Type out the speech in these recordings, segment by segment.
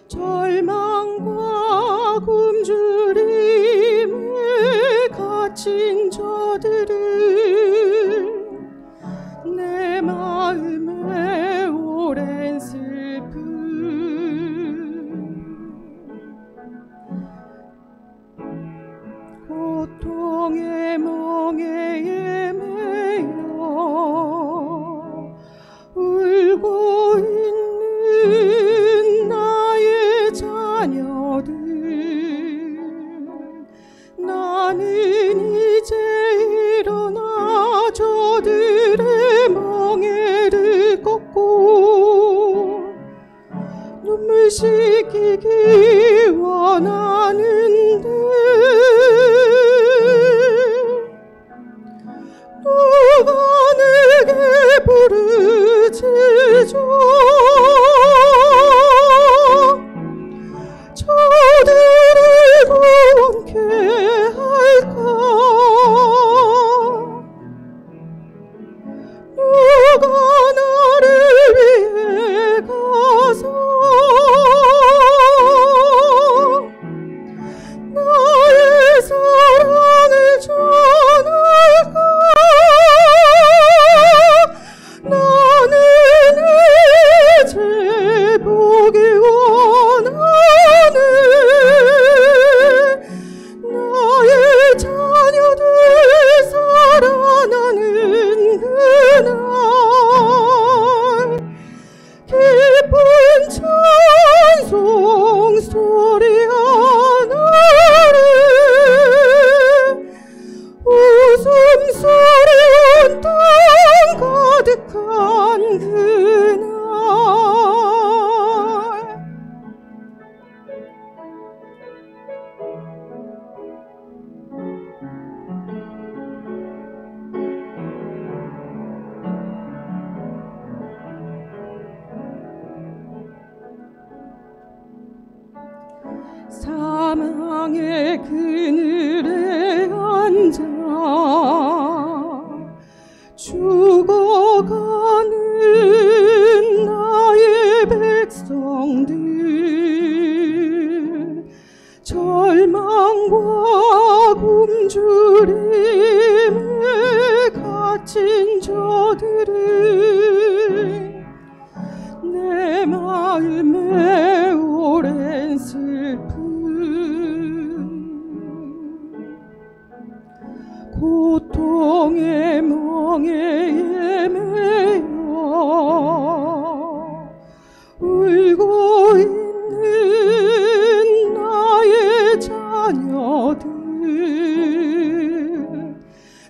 절망과 굶주림에 갇힌 저들을 내 마음에 오랜 슬픔 고통의 멍에에 매여 울고 있는 나의 자녀들 나는 이제 일어나 저들의 멍에를 꺾고 눈물 씻기기 원하는데 누가 내게 부르짖어 저들을 구원케 할까 누가 나를 위해 가서 나의 사랑을 전할까 나는 이제 보기 원하네 나의 자녀들 살아나는 그날 기쁜 찬송 소리 하나를 웃음소리 온 땅 가득한 그날 사망의 그늘에 앉아 죽어가는 나의 백성들 절망과 굶주림에 갇힌 저들은 내 마음에 오랜 슬픔 고통의 멍에에 매여 울고 있는 나의 자녀들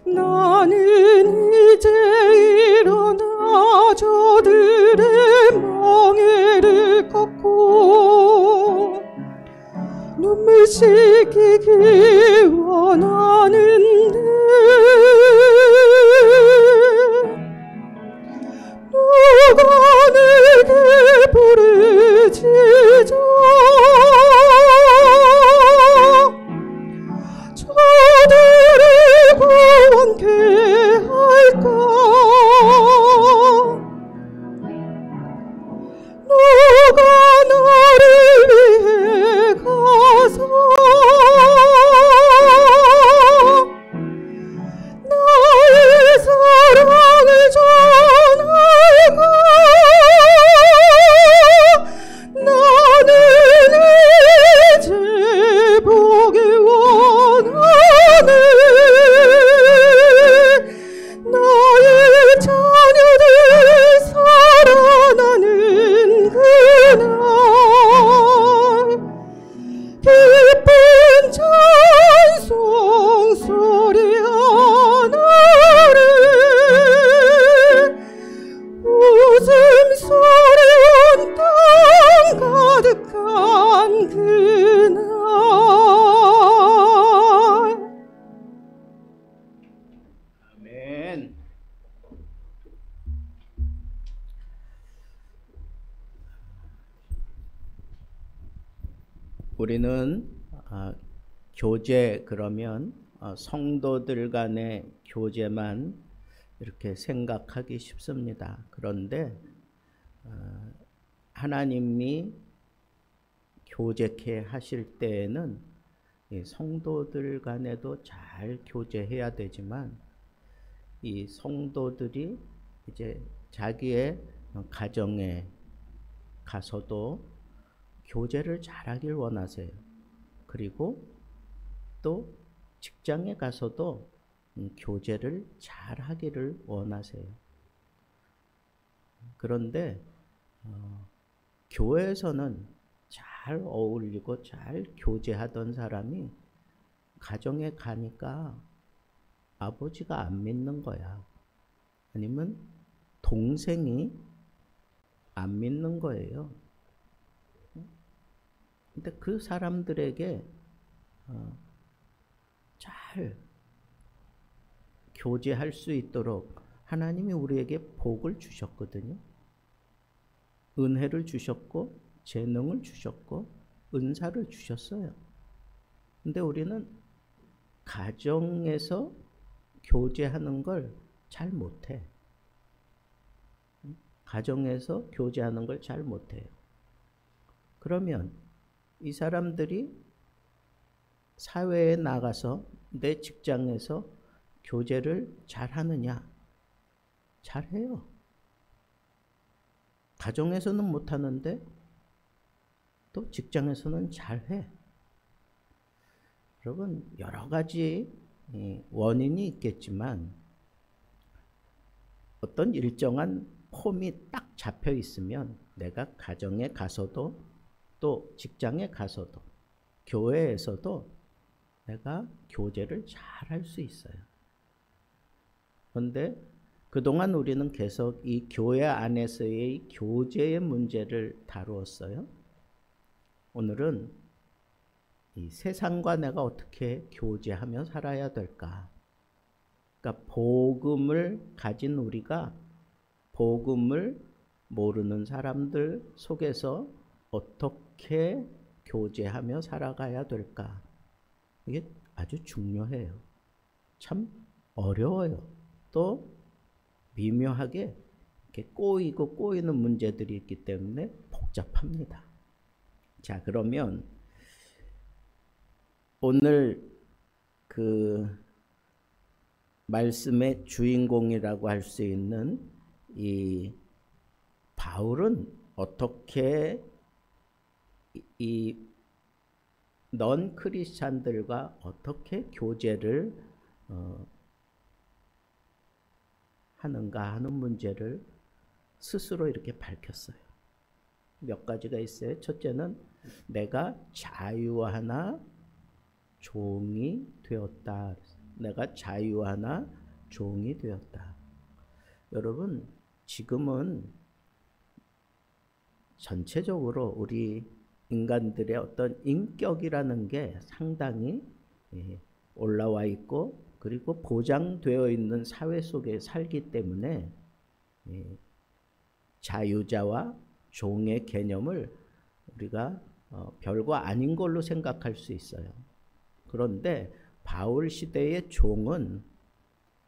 나는 이제 일어나 저들의 멍에를 꺾고 눈물 씻기기 원하는데 누가 내게 부르짖어 저들을 구원케 할까 누가 나를 위해 가서 나의 사랑을 전할까 나는 이제 보기 원하네 나의 자녀들 살아나는 그날 기쁜 찬송 소리 하나를 웃음소리 온 땅 가득한 그날 아멘. 우리는 교제 그러면 성도들 간의 교제만 이렇게 생각하기 쉽습니다. 그런데 하나님이 교제케 하실 때에는 이 성도들 간에도 잘 교제해야 되지만 이 성도들이 이제 자기의 가정에 가서도 교제를 잘하길 원하세요. 그리고 또 직장에 가서도 교제를 잘하기를 원하세요. 그런데 교회에서는 잘 어울리고 잘 교제하던 사람이 가정에 가니까 아버지가 안 믿는 거야. 아니면 동생이 안 믿는 거예요. 근데 그 사람들에게 잘 교제할 수 있도록 하나님이 우리에게 복을 주셨거든요. 은혜를 주셨고 재능을 주셨고 은사를 주셨어요. 근데 우리는 가정에서 교제하는 걸 잘 못해. 가정에서 교제하는 걸 잘 못해요. 그러면 이 사람들이 사회에 나가서 내 직장에서 교제를 잘하느냐? 잘해요. 가정에서는 못하는데 또 직장에서는 잘해. 여러분, 여러 가지 원인이 있겠지만 어떤 일정한 폼이 딱 잡혀 있으면 내가 가정에 가서도 또 직장에 가서도 교회에서도 내가 교제를 잘 할 수 있어요. 그런데 그동안 우리는 계속 이 교회 안에서의 교제의 문제를 다루었어요. 오늘은 이 세상과 내가 어떻게 교제하며 살아야 될까? 그러니까 복음을 가진 우리가 복음을 모르는 사람들 속에서 어떻게 교제하며 살아가야 될까? 이게 아주 중요해요. 참 어려워요. 또 미묘하게 이렇게 꼬이고 꼬이는 문제들이 있기 때문에 복잡합니다. 자, 그러면 오늘 그 말씀의 주인공이라고 할 수 있는 이 바울은 어떻게 이 넌 크리스찬들과 어떻게 교제를 하는가 하는 문제를 스스로 이렇게 밝혔어요. 몇 가지가 있어요. 첫째는 내가 자유하나 종이 되었다. 내가 자유하나 종이 되었다. 여러분, 지금은 전체적으로 우리 인간들의 어떤 인격이라는 게 상당히 올라와 있고 그리고 보장되어 있는 사회 속에 살기 때문에 자유자와 종의 개념을 우리가 별거 아닌 걸로 생각할 수 있어요. 그런데 바울 시대의 종은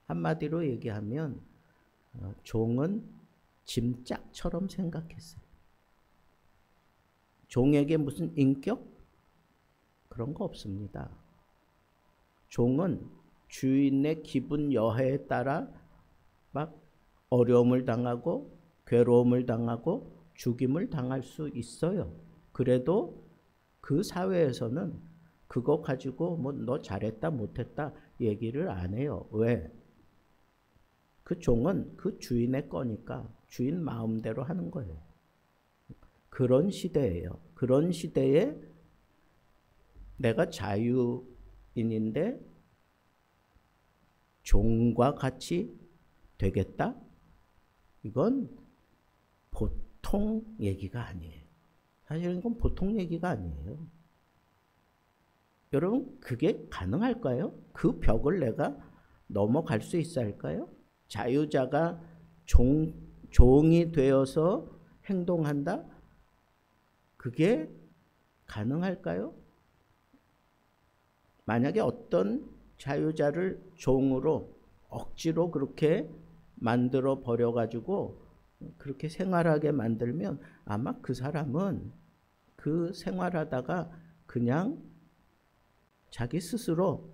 한마디로 얘기하면 종은 짐짝처럼 생각했어요. 종에게 무슨 인격? 그런 거 없습니다. 종은 주인의 기분 여하에 따라 막 어려움을 당하고 괴로움을 당하고 죽임을 당할 수 있어요. 그래도 그 사회에서는 그거 가지고 뭐 너 잘했다 못했다 얘기를 안 해요. 왜? 그 종은 그 주인의 거니까 주인 마음대로 하는 거예요. 그런 시대예요. 그런 시대에 내가 자유인인데 종과 같이 되겠다? 이건 보통 얘기가 아니에요. 사실 이건 보통 얘기가 아니에요. 여러분, 그게 가능할까요? 그 벽을 내가 넘어갈 수 있어야 할까요? 자유자가 종이 되어서 행동한다? 그게 가능할까요? 만약에 어떤 자유자를 종으로 억지로 그렇게 만들어 버려 가지고 그렇게 생활하게 만들면 아마 그 사람은 그 생활하다가 그냥 자기 스스로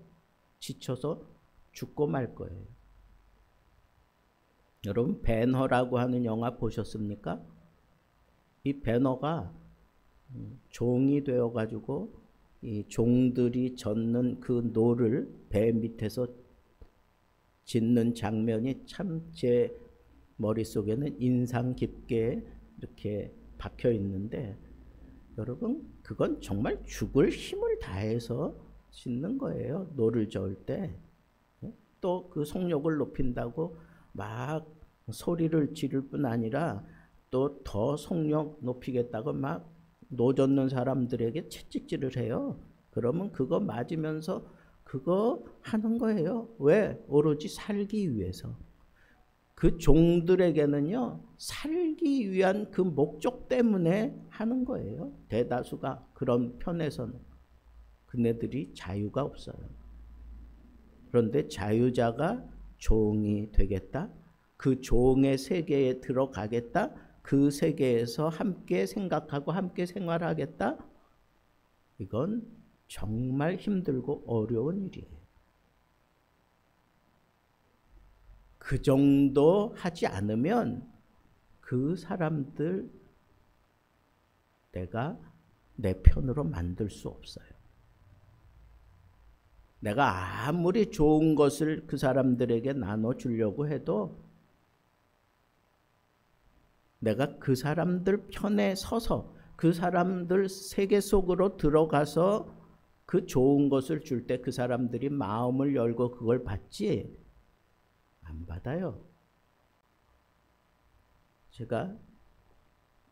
지쳐서 죽고 말 거예요. 여러분 배너라고 하는 영화 보셨습니까? 이 배너가 종이 되어 가지고 이 종들이 젓는 그 노를 배 밑에서 짓는 장면이 참 제 머릿속에는 인상 깊게 이렇게 박혀 있는데, 여러분 그건 정말 죽을 힘을 다해서 짓는 거예요. 노를 저을 때. 또 그 속력을 높인다고 막 소리를 지를 뿐 아니라 또 더 속력 높이겠다고 막 노 젓는 사람들에게 채찍질을 해요. 그러면 그거 맞으면서 그거 하는 거예요. 왜? 오로지 살기 위해서. 그 종들에게는요, 살기 위한 그 목적 때문에 하는 거예요. 대다수가 그런 편에서는. 그네들이 자유가 없어요. 그런데 자유자가 종이 되겠다, 그 종의 세계에 들어가겠다, 그 세계에서 함께 생각하고 함께 생활하겠다, 이건 정말 힘들고 어려운 일이에요. 그 정도 하지 않으면 그 사람들 내가 내 편으로 만들 수 없어요. 내가 아무리 좋은 것을 그 사람들에게 나눠주려고 해도 내가 그 사람들 편에 서서 그 사람들 세계 속으로 들어가서 그 좋은 것을 줄 때 그 사람들이 마음을 열고 그걸 받지 안 받아요. 제가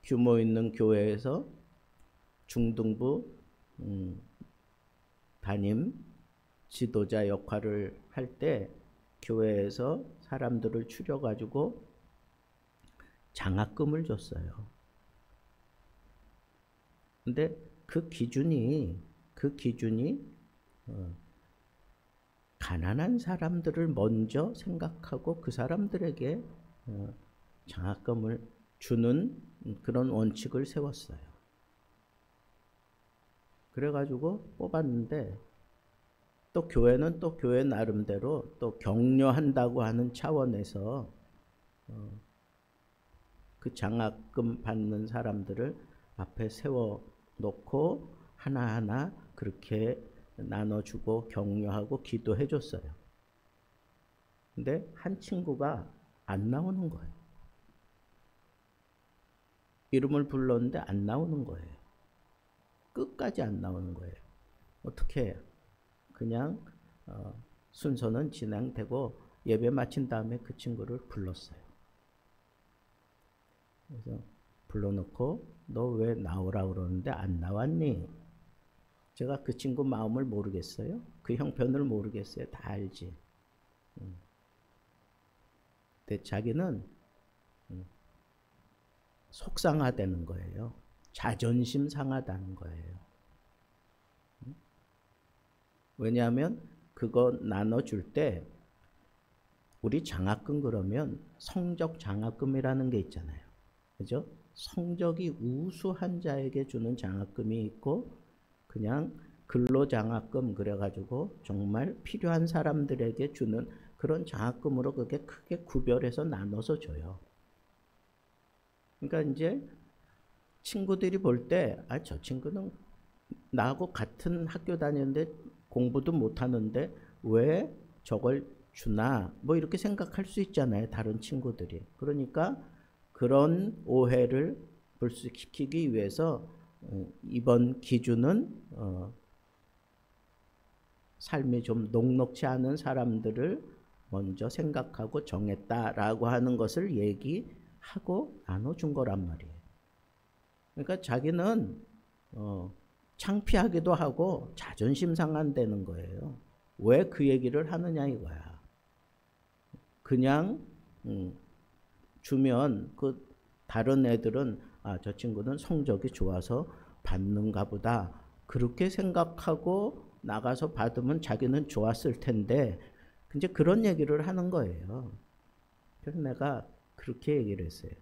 규모 있는 교회에서 중등부 담임 지도자 역할을 할 때 교회에서 사람들을 추려가지고 장학금을 줬어요. 근데 그 기준이 가난한 사람들을 먼저 생각하고 그 사람들에게 장학금을 주는 그런 원칙을 세웠어요. 그래가지고 뽑았는데, 또 교회는 또 교회 나름대로 또 격려한다고 하는 차원에서 그 장학금 받는 사람들을 앞에 세워놓고 하나하나 그렇게 나눠주고 격려하고 기도해 줬어요. 근데 한 친구가 안 나오는 거예요. 이름을 불렀는데 안 나오는 거예요. 끝까지 안 나오는 거예요. 어떻게 해요? 그냥 순서는 진행되고 예배 마친 다음에 그 친구를 불렀어요. 그래서 불러놓고 너 왜 나오라 그러는데 안 나왔니? 제가 그 친구 마음을 모르겠어요? 그 형편을 모르겠어요? 다 알지. 근데 자기는 속상하다는 거예요. 자존심 상하다는 거예요. 왜냐하면 그거 나눠줄 때 우리 장학금 그러면 성적 장학금이라는 게 있잖아요. 그죠? 성적이 우수한 자에게 주는 장학금이 있고, 그냥 근로장학금 그래가지고 정말 필요한 사람들에게 주는 그런 장학금으로 그게 크게 구별해서 나눠서 줘요. 그러니까 이제 친구들이 볼 때, 아, 저 친구는 나하고 같은 학교 다니는데 공부도 못하는데 왜 저걸 주나, 뭐 이렇게 생각할 수 있잖아요, 다른 친구들이. 그러니까 그런 오해를 불식시키기 위해서 이번 기준은 삶이 좀 녹록지 않은 사람들을 먼저 생각하고 정했다라고 하는 것을 얘기하고 나눠준 거란 말이에요. 그러니까 자기는 창피하기도 하고 자존심 상한다는 거예요. 왜 그 얘기를 하느냐 이거야. 그냥 주면 그 다른 애들은 아, 저 친구는 성적이 좋아서 받는가 보다, 그렇게 생각하고 나가서 받으면 자기는 좋았을 텐데, 이제 그런 얘기를 하는 거예요. 그래서 내가 그렇게 얘기를 했어요.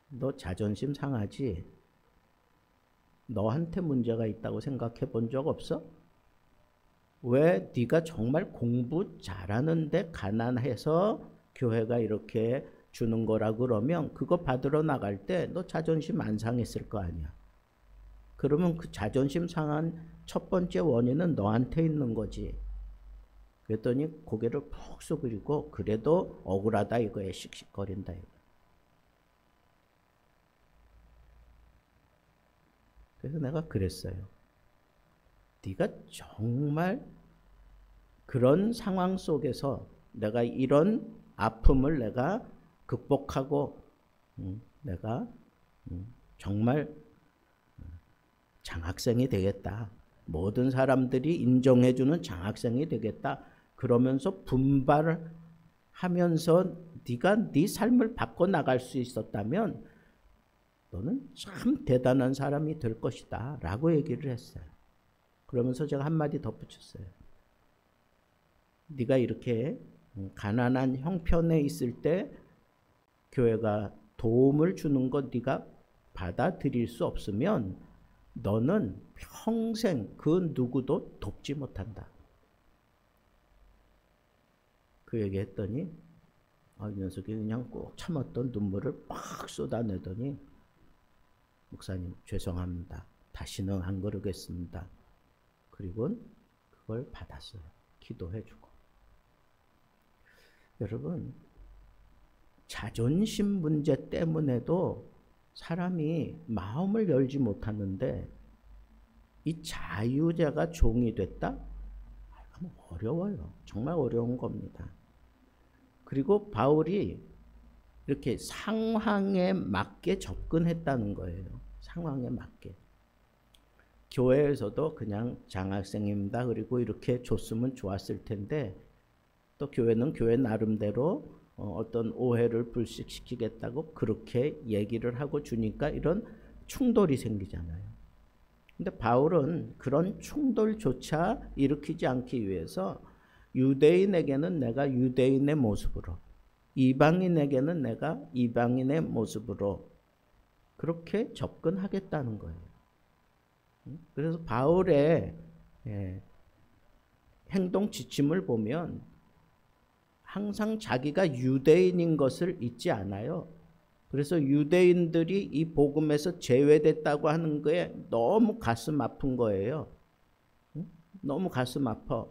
너 자존심 상하지? 너한테 문제가 있다고 생각해 본 적 없어? 왜 네가 정말 공부 잘하는데 가난해서 교회가 이렇게 주는 거라 그러면 그거 받으러 나갈 때 너 자존심 안 상했을 거 아니야. 그러면 그 자존심 상한 첫 번째 원인은 너한테 있는 거지. 그랬더니 고개를 푹 숙이고 그래도 억울하다 이거에 씩씩거린다 이거. 그래서 내가 그랬어요. 네가 정말 그런 상황 속에서 내가 이런 아픔을 내가 극복하고 내가 정말 장학생이 되겠다. 모든 사람들이 인정해주는 장학생이 되겠다. 그러면서 분발을 하면서 네가 네 삶을 바꿔나갈 수 있었다면 너는 참 대단한 사람이 될 것이다 라고 얘기를 했어요. 그러면서 제가 한마디 덧붙였어요. 네가 이렇게 가난한 형편에 있을 때 교회가 도움을 주는 것 네가 받아들일 수 없으면 너는 평생 그 누구도 돕지 못한다. 그 얘기했더니 이 녀석이 그냥 꼭 참았던 눈물을 팍 쏟아내더니 목사님 죄송합니다. 다시는 안 그러겠습니다. 그리고 그걸 받았어요. 기도해주고. 여러분 자존심 문제 때문에도 사람이 마음을 열지 못하는데 이 자유자가 종이 됐다? 어려워요. 정말 어려운 겁니다. 그리고 바울이 이렇게 상황에 맞게 접근했다는 거예요. 상황에 맞게. 교회에서도 그냥 장학생입니다. 그리고 이렇게 줬으면 좋았을 텐데 또 교회는 교회 나름대로 어떤 오해를 불식시키겠다고 그렇게 얘기를 하고 주니까 이런 충돌이 생기잖아요. 근데 바울은 그런 충돌조차 일으키지 않기 위해서 유대인에게는 내가 유대인의 모습으로, 이방인에게는 내가 이방인의 모습으로 그렇게 접근하겠다는 거예요. 그래서 바울의 행동 지침을 보면 항상 자기가 유대인인 것을 잊지 않아요. 그래서 유대인들이 이 복음에서 제외됐다고 하는 거에 너무 가슴 아픈 거예요. 너무 가슴 아파.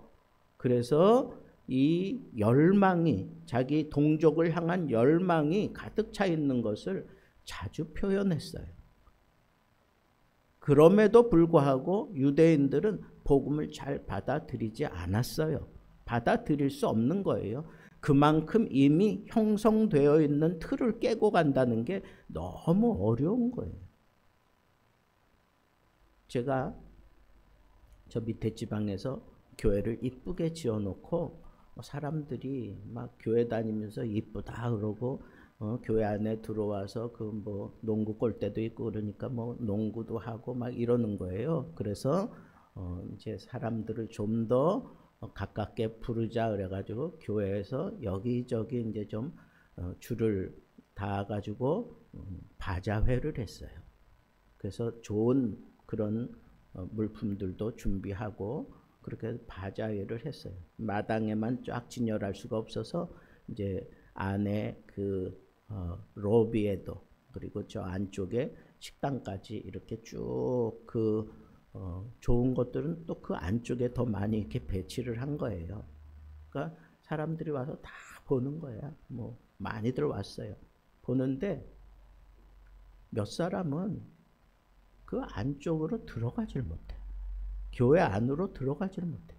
그래서 이 열망이, 자기 동족을 향한 열망이 가득 차 있는 것을 자주 표현했어요. 그럼에도 불구하고 유대인들은 복음을 잘 받아들이지 않았어요. 받아들일 수 없는 거예요. 그만큼 이미 형성되어 있는 틀을 깨고 간다는 게 너무 어려운 거예요. 제가 저 밑에 지방에서 교회를 이쁘게 지어놓고 사람들이 막 교회 다니면서 이쁘다 그러고 교회 안에 들어와서 그 뭐 농구 골대도 있고 그러니까 뭐 농구도 하고 막 이러는 거예요. 그래서 이제 사람들을 좀 더 가깝게 부르자 그래가지고 교회에서 여기저기 이제 좀 줄을 닿아가지고 바자회를 했어요. 그래서 좋은 그런 물품들도 준비하고 그렇게 바자회를 했어요. 마당에만 쫙 진열할 수가 없어서 이제 안에 그 로비에도 그리고 저 안쪽에 식당까지 이렇게 쭉 그 좋은 것들은 또 그 안쪽에 더 많이 이렇게 배치를 한 거예요. 그러니까 사람들이 와서 다 보는 거야. 뭐 많이들 왔어요. 보는데 몇 사람은 그 안쪽으로 들어가질 못해. 교회 안으로 들어가질 못해.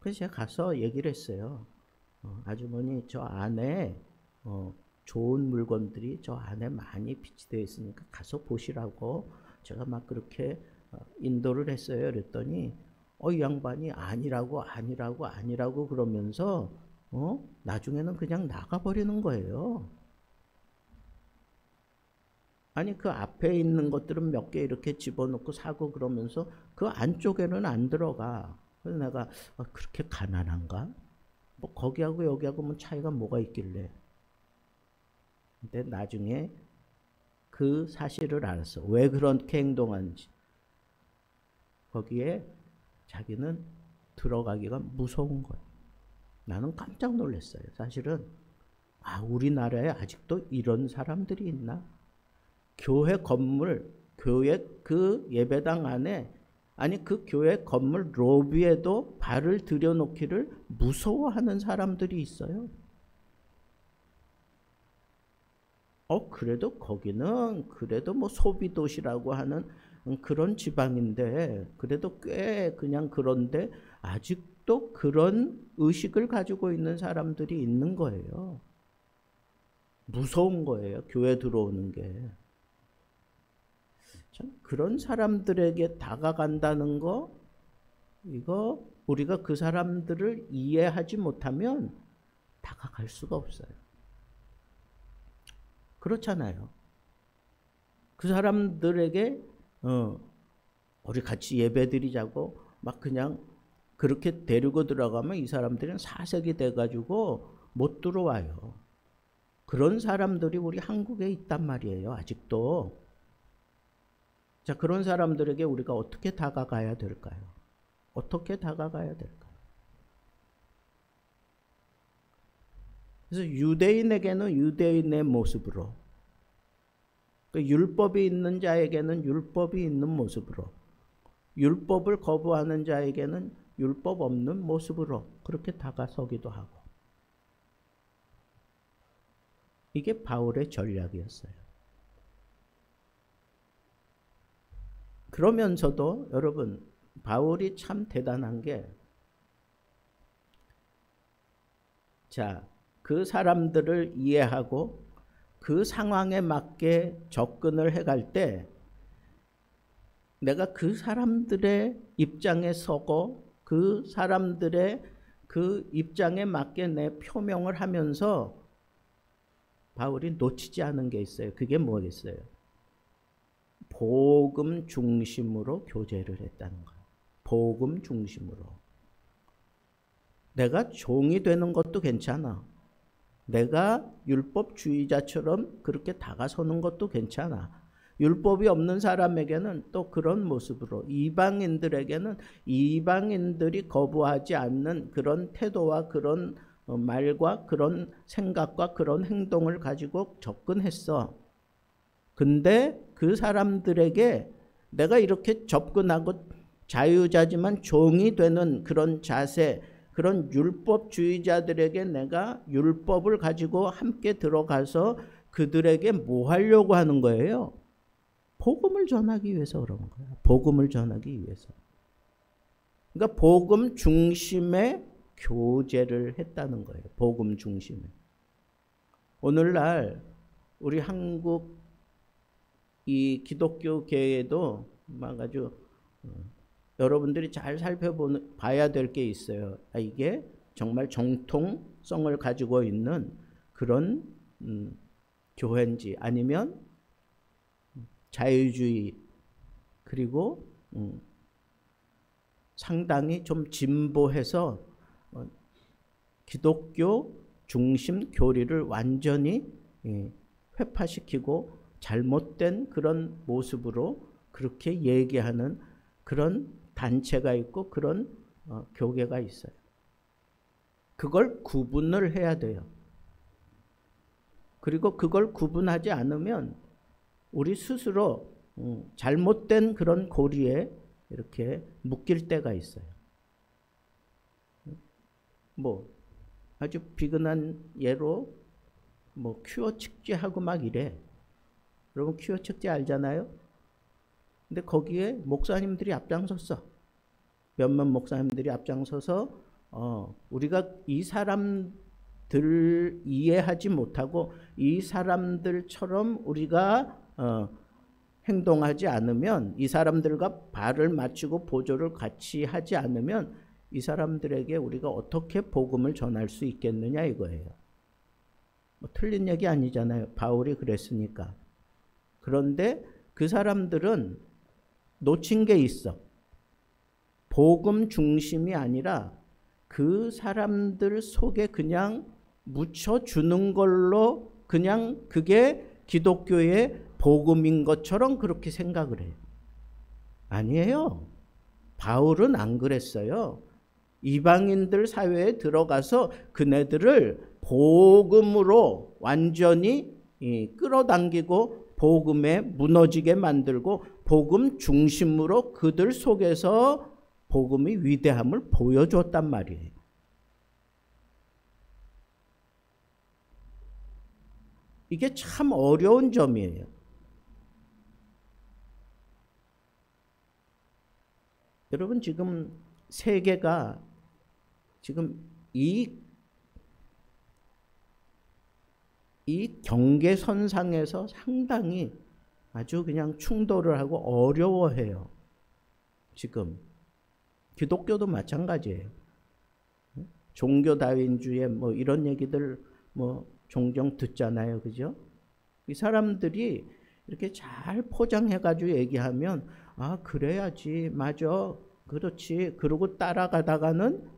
그래서 제가 가서 얘기를 했어요. 아주머니 저 안에 좋은 물건들이 저 안에 많이 비치되어 있으니까 가서 보시라고 제가 막 그렇게 인도를 했어요. 그랬더니 이 양반이 아니라고 그러면서 나중에는 그냥 나가버리는 거예요. 아니 그 앞에 있는 것들은 몇 개 이렇게 집어넣고 사고 그러면서 그 안쪽에는 안 들어가. 그래서 내가 그렇게 가난한가? 뭐 거기하고 여기하고 뭐 차이가 뭐가 있길래. 근데 나중에 그 사실을 알았어. 왜 그렇게 행동하는지. 거기에 자기는 들어가기가 무서운 거예요. 나는 깜짝 놀랐어요. 사실은 우리나라에 아직도 이런 사람들이 있나? 교회 건물, 교회 그 예배당 안에, 아니 그 교회 건물 로비에도 발을 들여놓기를 무서워하는 사람들이 있어요. 그래도 거기는 그래도 뭐 소비도시라고 하는 그런 지방인데, 그래도 꽤 그냥 그런데 아직도 그런 의식을 가지고 있는 사람들이 있는 거예요. 무서운 거예요, 교회 들어오는 게. 참 그런 사람들에게 다가간다는 거, 이거 우리가 그 사람들을 이해하지 못하면 다가갈 수가 없어요. 그렇잖아요. 그 사람들에게 우리 같이 예배드리자고 막 그냥 그렇게 데리고 들어가면 이 사람들은 사색이 돼가지고 못 들어와요. 그런 사람들이 우리 한국에 있단 말이에요, 아직도. 자, 그런 사람들에게 우리가 어떻게 다가가야 될까요? 어떻게 다가가야 될까요? 그래서 유대인에게는 유대인의 모습으로, 율법이 있는 자에게는 율법이 있는 모습으로, 율법을 거부하는 자에게는 율법 없는 모습으로 그렇게 다가서기도 하고. 이게 바울의 전략이었어요. 그러면서도 여러분, 바울이 참 대단한 게, 자, 그 사람들을 이해하고 그 상황에 맞게 접근을 해갈 때 내가 그 사람들의 입장에 서고 그 사람들의 그 입장에 맞게 내 표명을 하면서 바울이 놓치지 않은 게 있어요. 그게 뭐겠어요? 복음 중심으로 교제를 했다는 거예요. 복음 중심으로. 내가 종이 되는 것도 괜찮아. 내가 율법주의자처럼 그렇게 다가서는 것도 괜찮아. 율법이 없는 사람에게는 또 그런 모습으로, 이방인들에게는 이방인들이 거부하지 않는 그런 태도와 그런 말과 그런 생각과 그런 행동을 가지고 접근했어. 근데 그 사람들에게 내가 이렇게 접근하고 자유자지만 종이 되는 그런 자세, 그런 율법주의자들에게 내가 율법을 가지고 함께 들어가서 그들에게 뭐 하려고 하는 거예요? 복음을 전하기 위해서 그런 거예요. 복음을 전하기 위해서. 그러니까 복음 중심의 교제를 했다는 거예요. 복음 중심에. 오늘날 우리 한국 이 기독교계에도 막 아주 여러분들이 잘 살펴봐야 될 게 있어요. 이게 정말 정통성을 가지고 있는 그런 교회인지, 아니면 자유주의, 그리고 상당히 좀 진보해서 기독교 중심 교리를 완전히 회파시키고 잘못된 그런 모습으로 그렇게 얘기하는 그런 단체가 있고 그런 교계가 있어요. 그걸 구분을 해야 돼요. 그리고 그걸 구분하지 않으면 우리 스스로 잘못된 그런 고리에 이렇게 묶일 때가 있어요. 뭐 아주 비근한 예로 뭐 큐어 축제하고 막 이래. 여러분 큐어 축제 알잖아요? 근데 거기에 목사님들이 앞장섰어. 몇몇 목사님들이 앞장서서 우리가 이 사람들 이해하지 못하고 이 사람들처럼 우리가 행동하지 않으면, 이 사람들과 발을 맞추고 보조를 같이 하지 않으면 이 사람들에게 우리가 어떻게 복음을 전할 수 있겠느냐 이거예요. 뭐 틀린 얘기 아니잖아요. 바울이 그랬으니까. 그런데 그 사람들은 놓친 게 있어. 복음 중심이 아니라 그 사람들 속에 그냥 묻혀주는 걸로 그냥 그게 기독교의 복음인 것처럼 그렇게 생각을 해요. 아니에요. 바울은 안 그랬어요. 이방인들 사회에 들어가서 그네들을 복음으로 완전히 끌어당기고 복음에 무너지게 만들고 복음 중심으로 그들 속에서 복음의 위대함을 보여줬단 말이에요. 이게 참 어려운 점이에요. 여러분, 지금 세계가 지금 이 경계선상에서 상당히 아주 그냥 충돌을 하고 어려워해요. 지금 기독교도 마찬가지예요. 종교 다윈주의 뭐 이런 얘기들 뭐 종종 듣잖아요, 그죠? 이 사람들이 이렇게 잘 포장해가지고 얘기하면 아, 그래야지, 맞아, 그렇지, 그러고 따라가다가는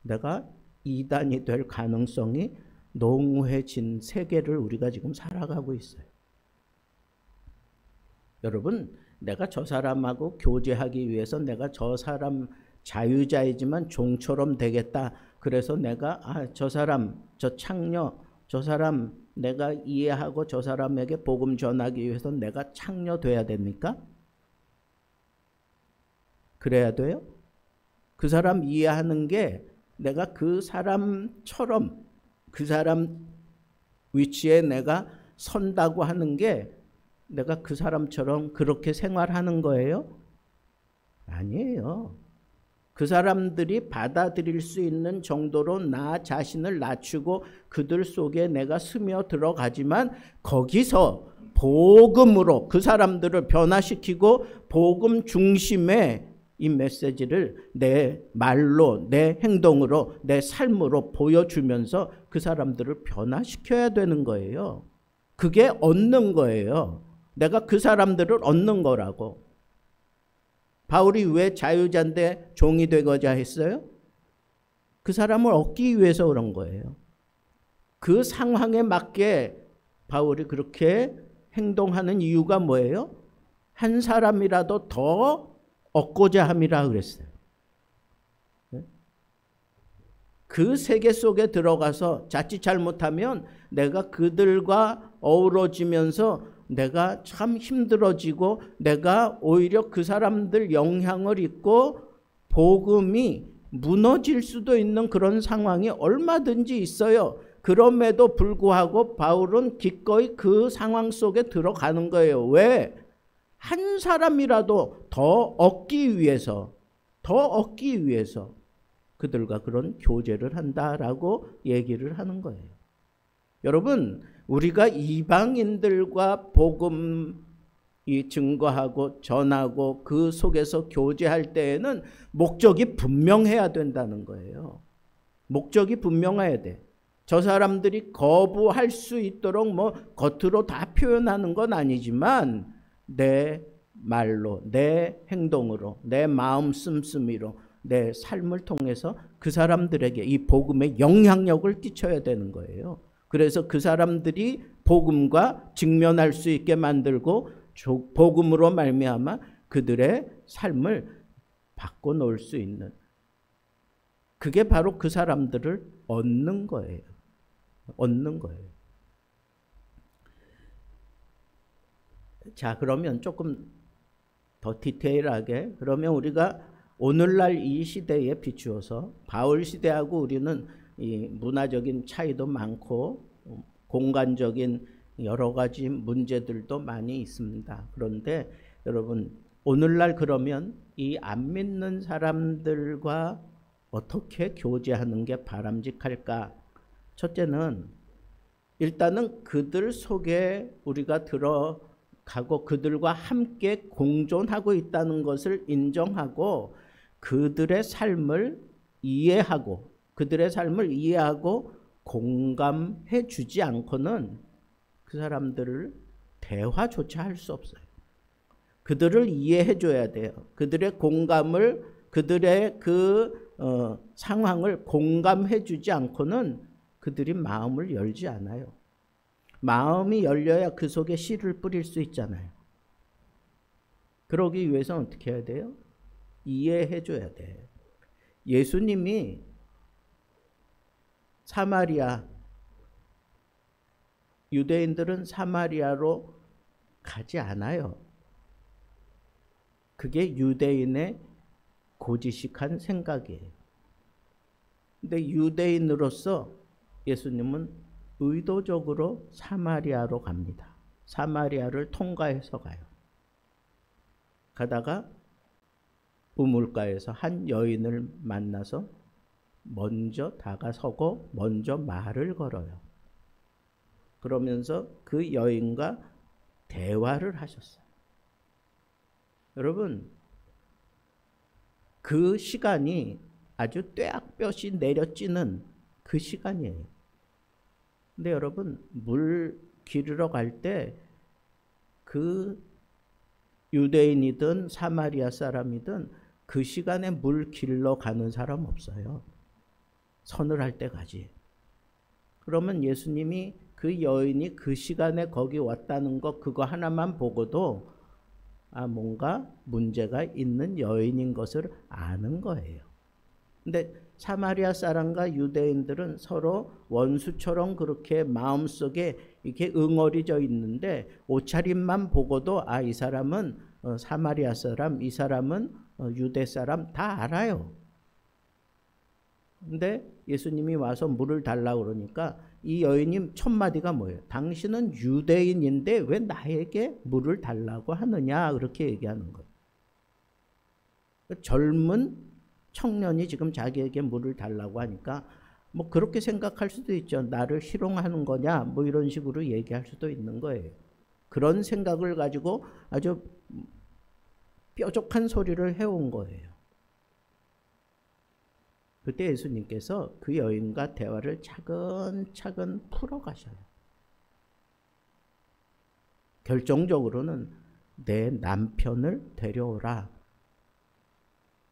내가 이단이 될 가능성이 농후해진 세계를 우리가 지금 살아가고 있어요. 여러분, 내가 저 사람하고 교제하기 위해서 내가 저 사람 자유자이지만 종처럼 되겠다. 그래서 내가 저 사람, 저 창녀, 저 사람 내가 이해하고 저 사람에게 복음 전하기 위해서 내가 창녀 돼야 됩니까? 그래야 돼요? 그 사람 이해하는 게 내가 그 사람처럼 그 사람 위치에 내가 선다고 하는 게 내가 그 사람처럼 그렇게 생활하는 거예요? 아니에요. 그 사람들이 받아들일 수 있는 정도로 나 자신을 낮추고 그들 속에 내가 스며들어 가지만 거기서 복음으로 그 사람들을 변화시키고 복음 중심의 이 메시지를 내 말로, 내 행동으로, 내 삶으로 보여주면서 그 사람들을 변화시켜야 되는 거예요. 그게 얻는 거예요. 내가 그 사람들을 얻는 거라고. 바울이 왜 자유자인데 종이 되고자 했어요? 그 사람을 얻기 위해서 그런 거예요. 그 상황에 맞게 바울이 그렇게 행동하는 이유가 뭐예요? 한 사람이라도 더 얻고자 함이라 그랬어요. 그 세계 속에 들어가서 자칫 잘못하면 내가 그들과 어우러지면서 내가 참 힘들어지고 내가 오히려 그 사람들 영향을 입고 복음이 무너질 수도 있는 그런 상황이 얼마든지 있어요. 그럼에도 불구하고 바울은 기꺼이 그 상황 속에 들어가는 거예요. 왜? 한 사람이라도 더 얻기 위해서 그들과 그런 교제를 한다라고 얘기를 하는 거예요. 여러분, 우리가 이방인들과 복음 증거하고 전하고 그 속에서 교제할 때에는 목적이 분명해야 된다는 거예요. 목적이 분명해야 돼. 저 사람들이 거부할 수 있도록 뭐 겉으로 다 표현하는 건 아니지만 내 말로, 내 행동으로, 내 마음 씀씀이로, 내 삶을 통해서 그 사람들에게 이 복음의 영향력을 끼쳐야 되는 거예요. 그래서 그 사람들이 복음과 직면할 수 있게 만들고 복음으로 말미암아 그들의 삶을 바꿔놓을 수 있는, 그게 바로 그 사람들을 얻는 거예요. 얻는 거예요. 자, 그러면 조금 더 디테일하게, 그러면 우리가 오늘날 이 시대에 비추어서 바울 시대하고 우리는 이 문화적인 차이도 많고 공간적인 여러 가지 문제들도 많이 있습니다. 그런데 여러분, 오늘날 그러면 이 안 믿는 사람들과 어떻게 교제하는 게 바람직할까? 첫째는 일단은 그들 속에 우리가 들어가고 그들과 함께 공존하고 있다는 것을 인정하고 그들의 삶을 이해하고 공감해 주지 않고는 그 사람들을 대화조차 할 수 없어요. 그들을 이해해 줘야 돼요. 그들의 공감을, 그들의 상황을 공감해 주지 않고는 그들이 마음을 열지 않아요. 마음이 열려야 그 속에 씨를 뿌릴 수 있잖아요. 그러기 위해서는 어떻게 해야 돼요? 이해해 줘야 돼. 예수님이 사마리아, 유대인들은 사마리아로 가지 않아요. 그게 유대인의 고지식한 생각이에요. 근데 유대인으로서 예수님은 의도적으로 사마리아로 갑니다. 사마리아를 통과해서 가요. 가다가 우물가에서 한 여인을 만나서 먼저 다가서고 먼저 말을 걸어요. 그러면서 그 여인과 대화를 하셨어요. 여러분, 그 시간이 아주 뙤약볕이 내려찌는 그 시간이에요. 근데 여러분, 물 기르러 갈 때 그 유대인이든 사마리아 사람이든 그 시간에 물 길러 가는 사람 없어요. 서늘할 때 가지. 그러면 예수님이 그 여인이 그 시간에 거기 왔다는 거 그거 하나만 보고도 뭔가 문제가 있는 여인인 것을 아는 거예요. 근데 사마리아 사람과 유대인들은 서로 원수처럼 그렇게 마음속에 이렇게 응어리져 있는데 옷차림만 보고도 이 사람은 사마리아 사람, 이 사람은 유대 사람 다 알아요. 근데 예수님이 와서 물을 달라고 그러니까 이 여인이 첫 마디가 뭐예요? 당신은 유대인인데 왜 나에게 물을 달라고 하느냐, 그렇게 얘기하는 거예요. 젊은 청년이 지금 자기에게 물을 달라고 하니까 뭐 그렇게 생각할 수도 있죠. 나를 희롱하는 거냐, 뭐 이런 식으로 얘기할 수도 있는 거예요. 그런 생각을 가지고 아주 뾰족한 소리를 해온 거예요. 그때 예수님께서 그 여인과 대화를 차근차근 풀어가셔요. 결정적으로는 내 남편을 데려오라.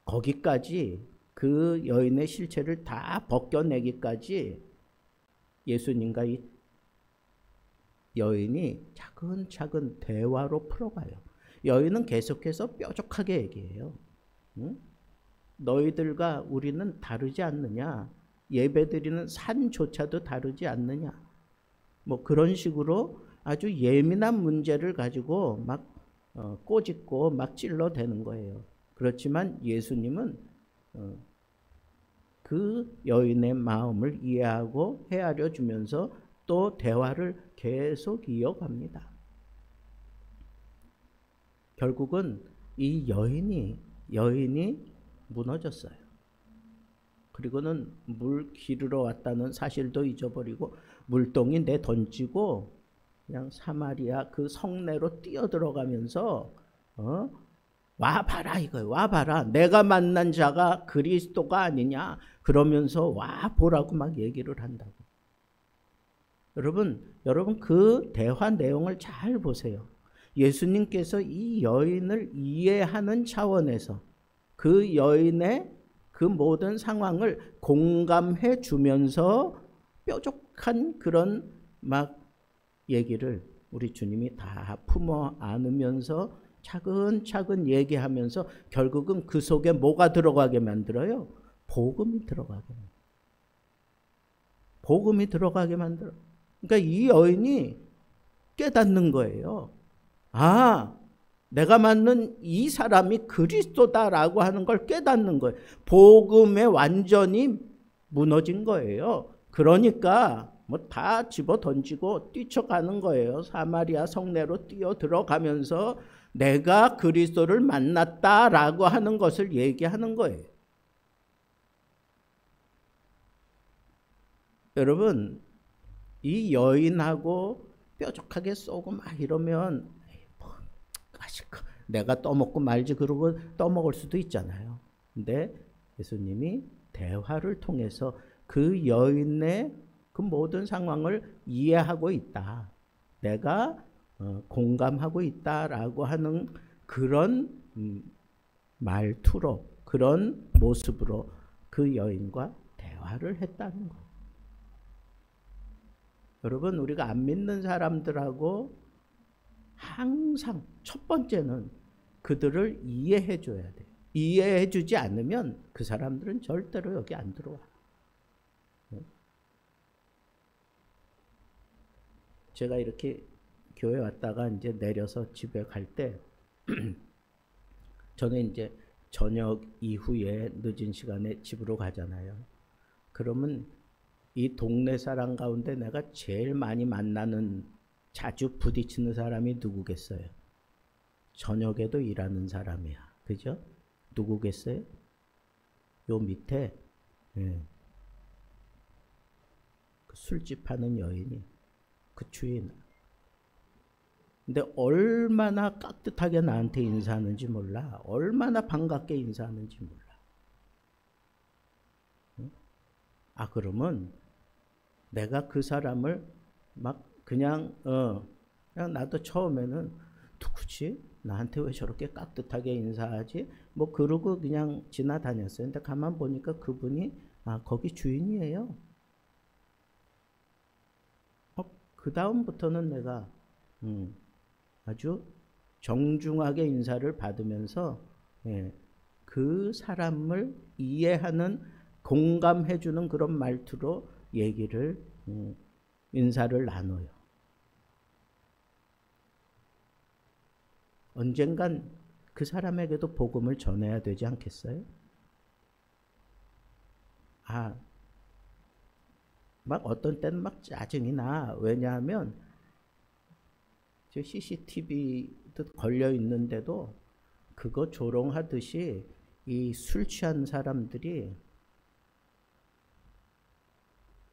거기까지 그 여인의 실체를 다 벗겨내기까지 예수님과 이 여인이 차근차근 대화로 풀어가요. 여인은 계속해서 뾰족하게 얘기해요. 응? 너희들과 우리는 다르지 않느냐? 예배드리는 산조차도 다르지 않느냐? 뭐 그런 식으로 아주 예민한 문제를 가지고 막 꼬집고 막 찔러대는 거예요. 그렇지만 예수님은 그 여인의 마음을 이해하고 헤아려 주면서 또 대화를 계속 이어갑니다. 결국은 이 여인이 무너졌어요. 그리고는 물 기르러 왔다는 사실도 잊어버리고 물동이 내던지고 그냥 사마리아 그 성내로 뛰어들어가면서 와봐라 이거예요. 와봐라. 내가 만난 자가 그리스도가 아니냐. 그러면서 와보라고 막 얘기를 한다고. 여러분 그 대화 내용을 잘 보세요. 예수님께서 이 여인을 이해하는 차원에서 그 여인의 그 모든 상황을 공감해 주면서 뾰족한 그런 막 얘기를 우리 주님이 다 품어 안으면서 차근차근 얘기하면서 결국은 그 속에 뭐가 들어가게 만들어요? 복음이 들어가게 만들어요. 복음이 들어가게 만들어요. 그러니까 이 여인이 깨닫는 거예요. 내가 만난 이 사람이 그리스도다라고 하는 걸 깨닫는 거예요. 복음에 완전히 무너진 거예요. 그러니까 뭐 다 집어 던지고 뛰쳐가는 거예요. 사마리아 성내로 뛰어 들어가면서 내가 그리스도를 만났다라고 하는 것을 얘기하는 거예요. 여러분, 이 여인하고 뾰족하게 쏘고 막 이러면 내가 떠먹고 말지 그러고 떠먹을 수도 있잖아요. 근데 예수님이 대화를 통해서 그 여인의 그 모든 상황을 이해하고 있다. 내가 공감하고 있다라고 하는 그런 말투로 그런 모습으로 그 여인과 대화를 했다는 거예요. 여러분, 우리가 안 믿는 사람들하고 항상 첫 번째는 그들을 이해해 줘야 돼요. 이해해 주지 않으면 그 사람들은 절대로 여기 안 들어와. 제가 이렇게 교회 왔다가 이제 내려서 집에 갈 때 저는 이제 저녁 이후에 늦은 시간에 집으로 가잖아요. 그러면 이 동네 사람 가운데 내가 제일 많이 만나는, 자주 부딪히는 사람이 누구겠어요? 저녁에도 일하는 사람이야. 그죠? 누구겠어요? 요 밑에 그 술집 하는 여인이, 그 주인. 근데 얼마나 깍듯하게 나한테 인사하는지 몰라. 얼마나 반갑게 인사하는지 몰라. 아, 그러면 내가 그 사람을 막 그냥 나도 처음에는 누구지? 나한테 왜 저렇게 깍듯하게 인사하지? 뭐 그러고 그냥 지나다녔어요. 근데 가만 보니까 그분이 거기 주인이에요. 그 다음부터는 내가 아주 정중하게 인사를 받으면서 그 사람을 이해하는, 공감해주는 그런 말투로 얘기를, 인사를 나눠요. 언젠간 그 사람에게도 복음을 전해야 되지 않겠어요? 막 어떤 때는 막 짜증이 나. 왜냐하면 저 CCTV도 걸려 있는데도 그거 조롱하듯이 이 술 취한 사람들이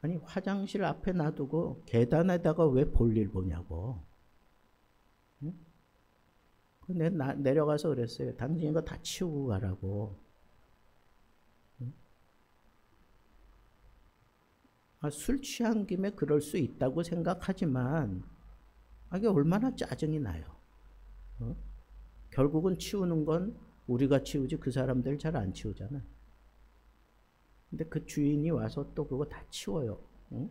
아니 화장실 앞에 놔두고 계단에다가 왜 볼일 보냐고. 응? 내가 내려가서 그랬어요. 당신 이거 다 치우고 가라고. 응? 술 취한 김에 그럴 수 있다고 생각하지만 이게 얼마나 짜증이 나요. 결국은 치우는 건 우리가 치우지 그 사람들 잘 안 치우잖아. 근데 그 주인이 와서 또 그거 다 치워요. 응?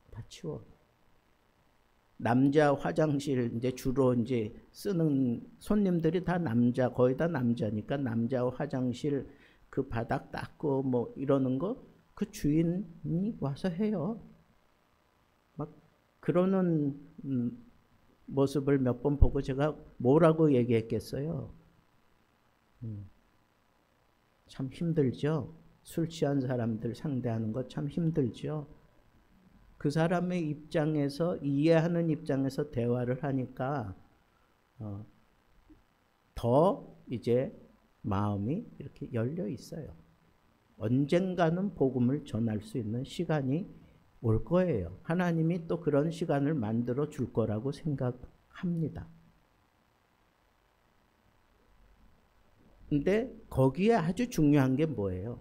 다 치워. 남자 화장실 이제 주로 이제 쓰는 손님들이 다 남자, 거의 다 남자니까 남자 화장실 그 바닥 닦고 뭐 이러는 거 그 주인이 와서 해요. 막 그러는 모습을 몇 번 보고 제가 뭐라고 얘기했겠어요? 참 힘들죠. 술 취한 사람들 상대하는 거 참 힘들죠. 그 사람의 입장에서, 이해하는 입장에서 대화를 하니까 더 이제 마음이 이렇게 열려 있어요. 언젠가는 복음을 전할 수 있는 시간이 올 거예요. 하나님이 또 그런 시간을 만들어 줄 거라고 생각합니다. 근데 거기에 아주 중요한 게 뭐예요?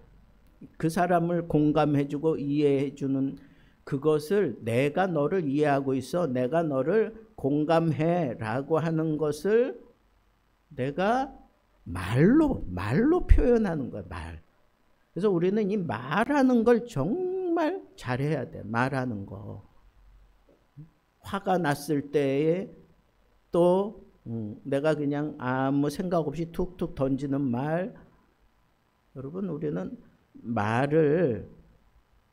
그 사람을 공감해주고 이해해주는 그것을, 내가 너를 이해하고 있어, 내가 너를 공감해 라고 하는 것을 내가 말로 표현하는 거야. 말. 그래서 우리는 이 말하는 걸 정말 잘해야 돼. 말하는 거. 화가 났을 때에 또 내가 그냥 아무 생각 없이 툭툭 던지는 말. 여러분, 우리는 말을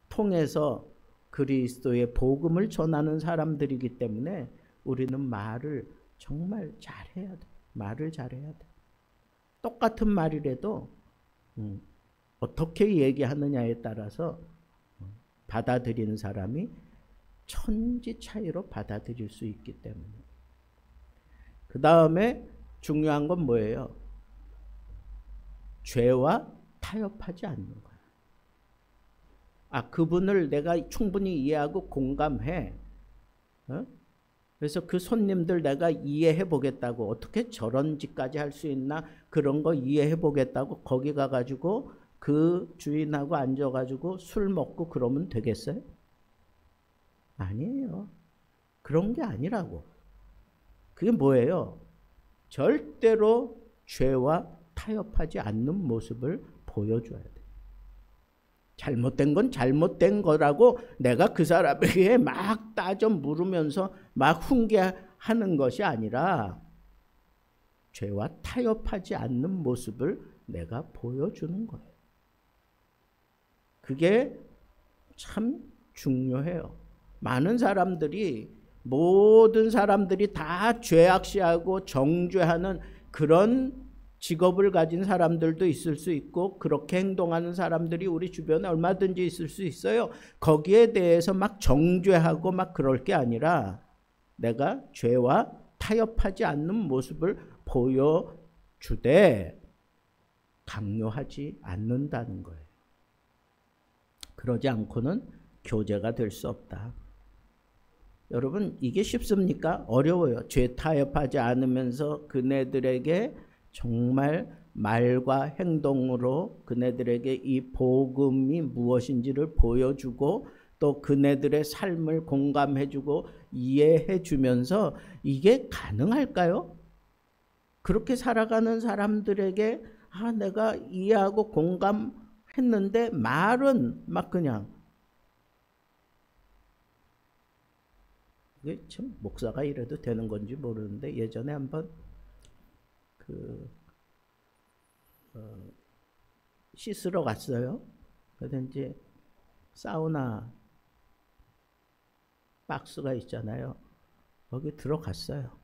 통해서 그리스도의 복음을 전하는 사람들이기 때문에 우리는 말을 정말 잘해야 돼. 말을 잘해야 돼. 똑같은 말이라도 어떻게 얘기하느냐에 따라서 받아들이는 사람이 천지 차이로 받아들일 수 있기 때문에. 그 다음에 중요한 건 뭐예요? 죄와 타협하지 않는 거야. 그분을 내가 충분히 이해하고 공감해. 그래서 그 손님들 내가 이해해 보겠다고, 어떻게 저런 짓까지 할 수 있나, 그런 거 이해해 보겠다고 거기 가가지고 그 주인하고 앉아가지고 술 먹고 그러면 되겠어요? 아니에요. 그런 게 아니라고. 그게 뭐예요? 절대로 죄와 타협하지 않는 모습을 보여줘야 돼. 잘못된 건 잘못된 거라고 내가 그 사람에게 막 따져 물으면서 막 훈계하는 것이 아니라 죄와 타협하지 않는 모습을 내가 보여주는 거예요. 그게 참 중요해요. 많은 사람들이, 모든 사람들이 다 죄악시하고 정죄하는 그런 직업을 가진 사람들도 있을 수 있고, 그렇게 행동하는 사람들이 우리 주변에 얼마든지 있을 수 있어요. 거기에 대해서 막 정죄하고 막 그럴 게 아니라 내가 죄와 타협하지 않는 모습을 보여주되 강요하지 않는다는 거예요. 그러지 않고는 교제가 될 수 없다. 여러분, 이게 쉽습니까? 어려워요. 죄 타협하지 않으면서 그네들에게 정말 말과 행동으로 그네들에게 이 복음이 무엇인지를 보여주고, 또 그네들의 삶을 공감해주고 이해해주면서 이게 가능할까요? 그렇게 살아가는 사람들에게 내가 이해하고 공감했는데 말은 막 그냥, 이게 참 목사가 이래도 되는 건지 모르는데, 예전에 한번 씻으러 갔어요. 그래서 이제 사우나 박스가 있잖아요. 거기 들어갔어요.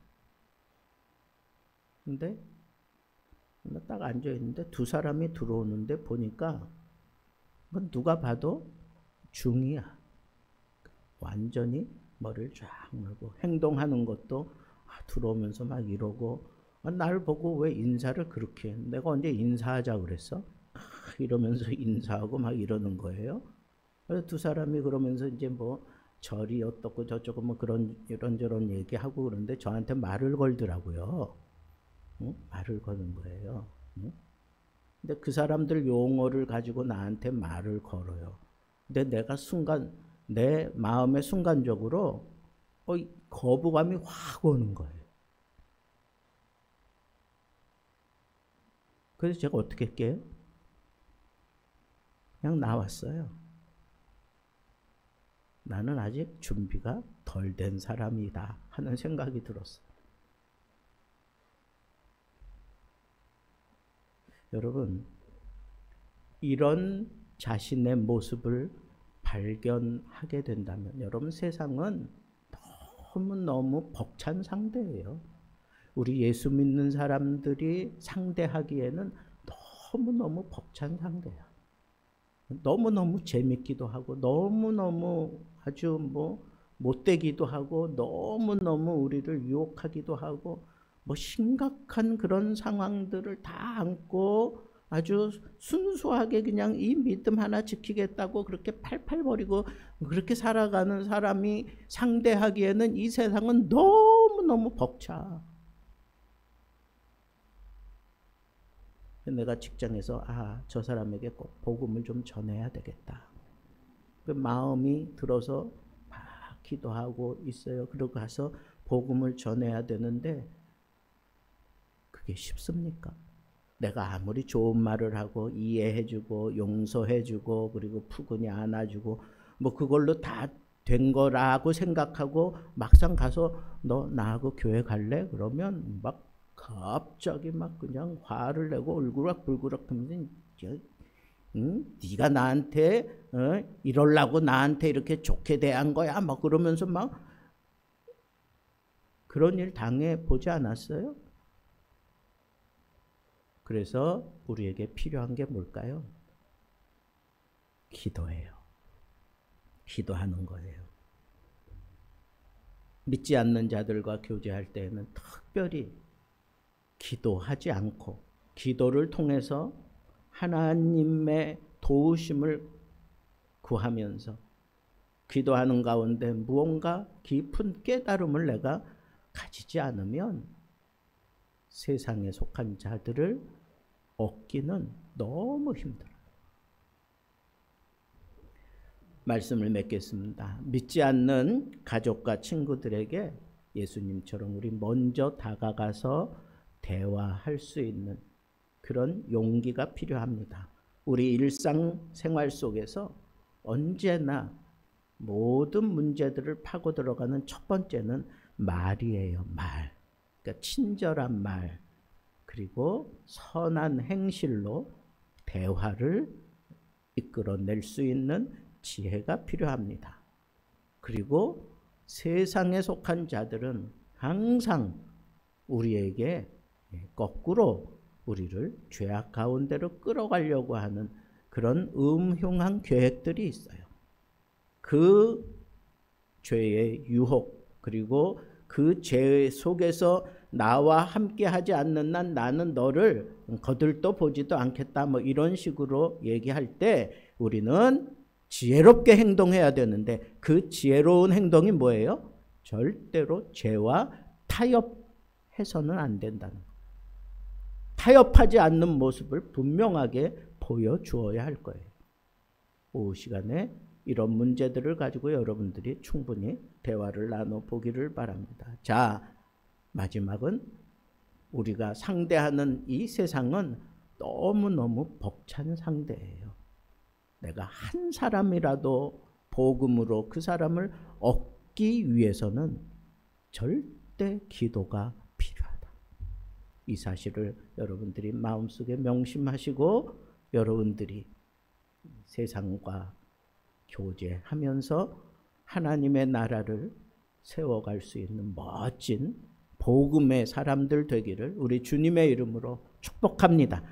근데 딱 앉아있는데 두 사람이 들어오는데 보니까 그건 누가 봐도 중이야. 완전히 머리를 쫙 말고 행동하는 것도 들어오면서 막 이러고, 날 보고 왜 인사를 그렇게 해? 내가 언제 인사하자 그랬어? 이러면서 인사하고 막 이러는 거예요. 그래서 두 사람이 그러면서 이제 뭐 절이 어떻고 저쩌고 뭐 그런 이런저런 얘기하고 그러는데 저한테 말을 걸더라고요. 응? 말을 거는 거예요. 응? 근데 그 사람들 용어를 가지고 나한테 말을 걸어요. 근데 내가 내 마음에 순간적으로 거부감이 확 오는 거예요. 그래서 제가 어떻게 할게요? 그냥 나왔어요. 나는 아직 준비가 덜 된 사람이다 하는 생각이 들었어요. 여러분, 이런 자신의 모습을 발견하게 된다면, 여러분, 세상은 너무너무 벅찬 상대예요. 우리 예수 믿는 사람들이 상대하기에는 너무너무 벅찬 상대야. 너무너무 재밌기도 하고, 너무너무 아주 못되기도 하고, 너무너무 우리를 유혹하기도 하고, 심각한 그런 상황들을 다 안고 아주 순수하게 그냥 이 믿음 하나 지키겠다고 그렇게 팔팔거리고 그렇게 살아가는 사람이 상대하기에는 이 세상은 너무너무 벅차. 내가 직장에서 저 사람에게 꼭 복음을 좀 전해야 되겠다. 그 마음이 들어서 막 기도하고 있어요. 그러고 가서 복음을 전해야 되는데 그게 쉽습니까? 내가 아무리 좋은 말을 하고 이해해주고 용서해주고 그리고 푸근히 안아주고 그걸로 다 된 거라고 생각하고 막상 가서 너 나하고 교회 갈래? 그러면 막 갑자기 막 그냥 화를 내고 울그락불그락 하면서 네가 나한테 이러려고 나한테 이렇게 좋게 대한 거야? 막 그러면서 막 그런 일 당해 보지 않았어요? 그래서 우리에게 필요한 게 뭘까요? 기도예요. 기도하는 거예요. 믿지 않는 자들과 교제할 때에는 특별히 기도하지 않고 기도를 통해서 하나님의 도우심을 구하면서 기도하는 가운데 무언가 깊은 깨달음을 내가 가지지 않으면 세상에 속한 자들을 얻기는 너무 힘들어요. 말씀을 맺겠습니다. 믿지 않는 가족과 친구들에게 예수님처럼 우리 먼저 다가가서 대화할 수 있는 그런 용기가 필요합니다. 우리 일상생활 속에서 언제나 모든 문제들을 파고 들어가는 첫 번째는 말이에요. 말. 그러니까 친절한 말. 그리고 선한 행실로 대화를 이끌어낼 수 있는 지혜가 필요합니다. 그리고 세상에 속한 자들은 항상 우리에게 거꾸로 우리를 죄악 가운데로 끌어가려고 하는 그런 음흉한 계획들이 있어요. 그 죄의 유혹, 그리고 그 죄 속에서 나와 함께 하지 않는 한 나는 너를 거들떠 보지도 않겠다, 뭐 이런 식으로 얘기할 때 우리는 지혜롭게 행동해야 되는데, 그 지혜로운 행동이 뭐예요? 절대로 죄와 타협해서는 안 된다는 거예요. 타협하지 않는 모습을 분명하게 보여주어야 할 거예요. 오후 시간에 이런 문제들을 가지고 여러분들이 충분히 대화를 나눠보기를 바랍니다. 자, 마지막은 우리가 상대하는 이 세상은 너무너무 벅찬 상대예요. 내가 한 사람이라도 복음으로 그 사람을 얻기 위해서는 절대 기도가 필요하다. 이 사실을 여러분들이 마음속에 명심하시고 여러분들이 세상과 교제하면서 하나님의 나라를 세워갈 수 있는 멋진 복음의 사람들 되기를 우리 주님의 이름으로 축복합니다.